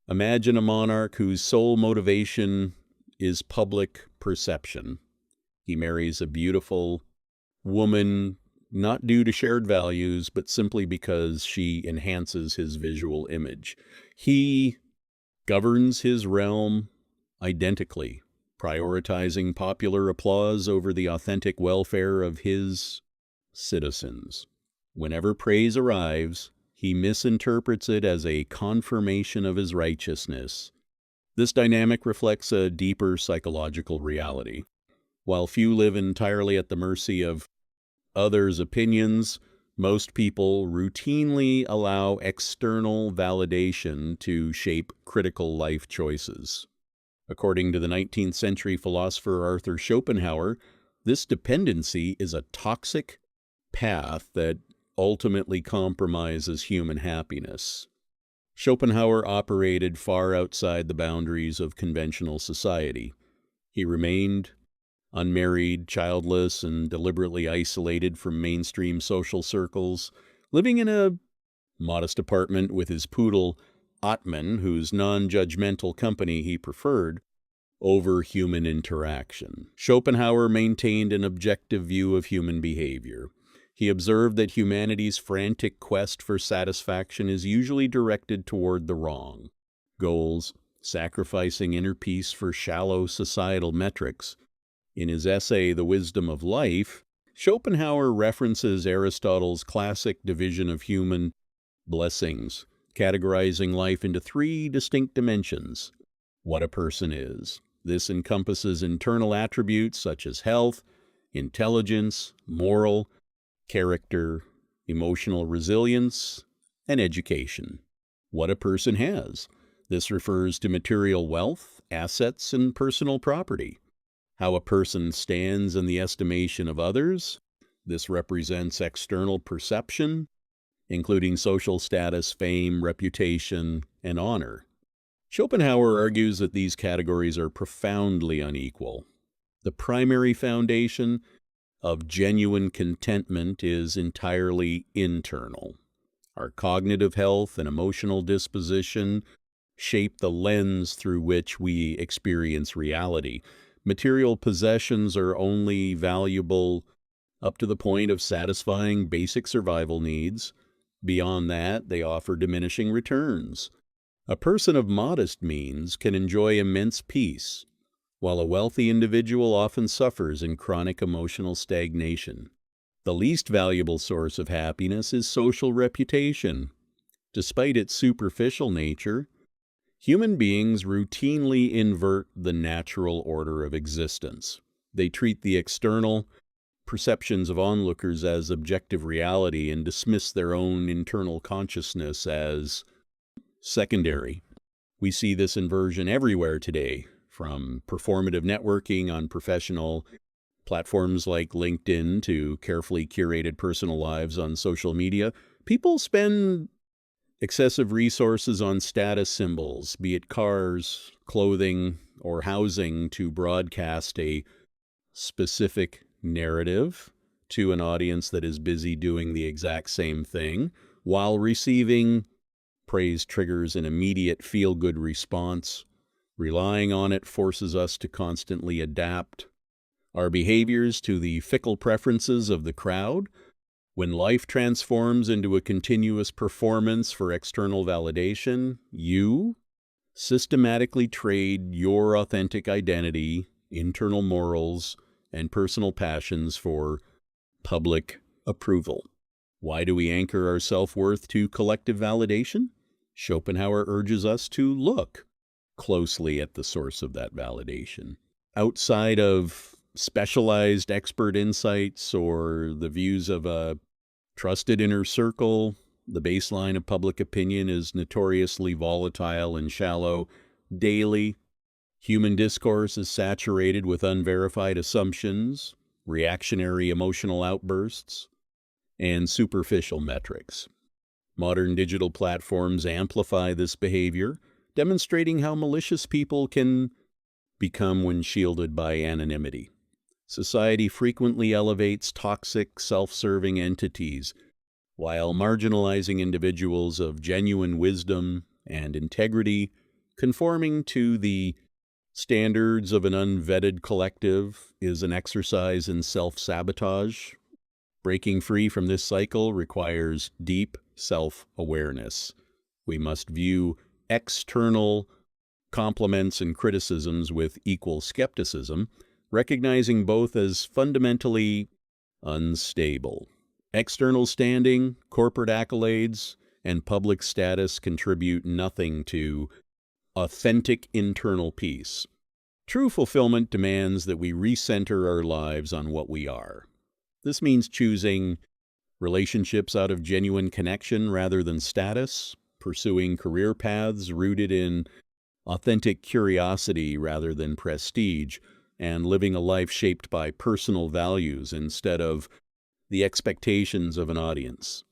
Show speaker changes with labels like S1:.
S1: Imagine a monarch whose sole motivation is public perception. He marries a beautiful woman, not due to shared values, but simply because she enhances his visual image. He governs his realm identically, prioritizing popular applause over the authentic welfare of his citizens. Whenever praise arrives, he misinterprets it as a confirmation of his righteousness. This dynamic reflects a deeper psychological reality. While few live entirely at the mercy of others' opinions, most people routinely allow external validation to shape critical life choices. According to the 19th century philosopher Arthur Schopenhauer, this dependency is a toxic path that ultimately compromises human happiness. Schopenhauer operated far outside the boundaries of conventional society. He remained unmarried, childless, and deliberately isolated from mainstream social circles, living in a modest apartment with his poodle, Atman, whose non-judgmental company he preferred over human interaction. Schopenhauer maintained an objective view of human behavior. He observed that humanity's frantic quest for satisfaction is usually directed toward the wrong goals, sacrificing inner peace for shallow societal metrics. In his essay, The Wisdom of Life, Schopenhauer references Aristotle's classic division of human blessings, categorizing life into three distinct dimensions: what a person is. This encompasses internal attributes such as health, intelligence, moral, character, emotional resilience, and education. What a person has. This refers to material wealth, assets, and personal property. How a person stands in the estimation of others. This represents external perception, including social status, fame, reputation, and honor. Schopenhauer argues that these categories are profoundly unequal. The primary foundation of genuine contentment is entirely internal. Our cognitive health and emotional disposition shape the lens through which we experience reality. Material possessions are only valuable up to the point of satisfying basic survival needs. Beyond that, they offer diminishing returns. A person of modest means can enjoy immense peace, while a wealthy individual often suffers in chronic emotional stagnation. The least valuable source of happiness is social reputation. Despite its superficial nature, human beings routinely invert the natural order of existence. They treat the external perceptions of onlookers as objective reality and dismiss their own internal consciousness as secondary. We see this inversion everywhere today, from performative networking on professional platforms like LinkedIn to carefully curated personal lives on social media. People spend excessive resources on status symbols, be it cars, clothing, or housing, to broadcast a specific narrative to an audience that is busy doing the exact same thing, while receiving praise triggers an immediate feel-good response. Relying on it forces us to constantly adapt our behaviors to the fickle preferences of the crowd. When life transforms into a continuous performance for external validation, you systematically trade your authentic identity, internal morals, and personal passions for public approval. Why do we anchor our self-worth to collective validation? Schopenhauer urges us to look closely at the source of that validation. Outside of specialized expert insights or the views of a trusted inner circle, the baseline of public opinion is notoriously volatile and shallow. Daily, human discourse is saturated with unverified assumptions, reactionary emotional outbursts, and superficial metrics. Modern digital platforms amplify this behavior, demonstrating how malicious people can become when shielded by anonymity. Society frequently elevates toxic, self-serving entities, while marginalizing individuals of genuine wisdom and integrity Conforming to the standards of an unvetted collective is an exercise in self-sabotage. Breaking free from this cycle requires deep self-awareness. We must view external compliments and criticisms with equal skepticism, recognizing both as fundamentally unstable. External standing, corporate accolades, and public status contribute nothing to authentic internal peace. True fulfillment demands that we recenter our lives on what we are. This means choosing relationships out of genuine connection rather than status, pursuing career paths rooted in authentic curiosity rather than prestige, and living a life shaped by personal values instead of the expectations of an audience.